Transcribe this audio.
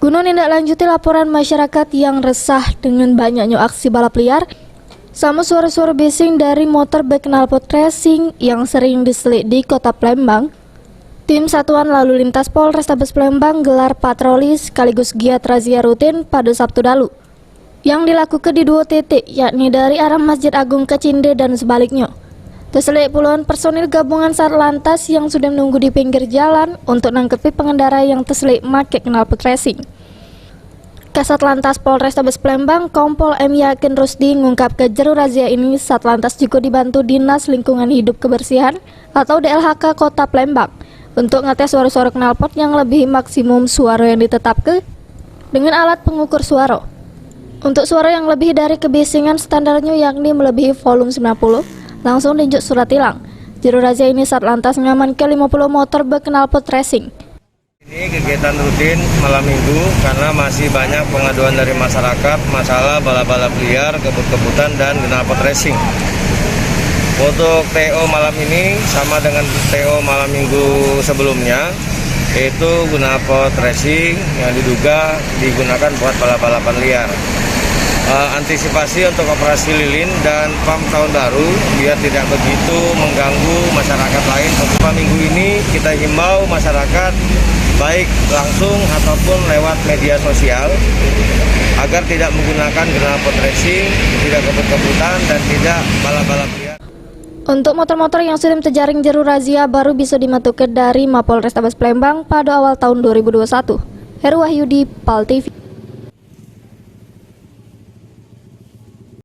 Guna nindaklanjuti laporan masyarakat yang resah dengan banyaknya aksi balap liar sama suara-suara bising dari motor bak knalpot racing yang sering diselik di kota Palembang, tim Satuan Lalu Lintas Polrestabes Palembang gelar patroli sekaligus giat razia rutin pada Sabtu lalu, yang dilakukan di 2 titik, yakni dari arah Masjid Agung ke Cinde dan sebaliknya. Terselik puluhan personil gabungan Satlantas yang sudah menunggu di pinggir jalan untuk nangkepi pengendara yang terselik make knalpot racing. Kasat Lantas Polrestabes Palembang, Kompol M. Yakin Rusdi mengungkap ke jero razia ini Satlantas juga dibantu Dinas Lingkungan Hidup Kebersihan atau DLHK Kota Palembang untuk ngetes suara-suara knalpot yang lebih maksimum suara yang ditetapkan dengan alat pengukur suara. Untuk suara yang lebih dari kebisingan standarnya yakni melebihi volume 90, langsung diunjuk surat tilang. Jero razia ini Satlantas mengamankan 50 motor berknalpot racing. Ini kegiatan rutin malam minggu karena masih banyak pengaduan dari masyarakat masalah balap-balap liar, kebut-kebutan, dan knalpot racing. Untuk TO malam ini sama dengan TO malam minggu sebelumnya, yaitu knalpot racing yang diduga digunakan buat balap-balapan liar. Antisipasi untuk operasi lilin dan PAM tahun baru biar tidak begitu mengganggu masyarakat lain. Untuk minggu ini kita himbau masyarakat baik langsung ataupun lewat media sosial agar tidak menggunakan knalpot racing, tidak kebut-kebutan, dan tidak balap-balap liar. Untuk motor-motor yang sudah terjaring jero razia baru bisa dimatukan dari Mapolrestabes Palembang pada awal tahun 2021. Heru Wahyudi, PAL TV.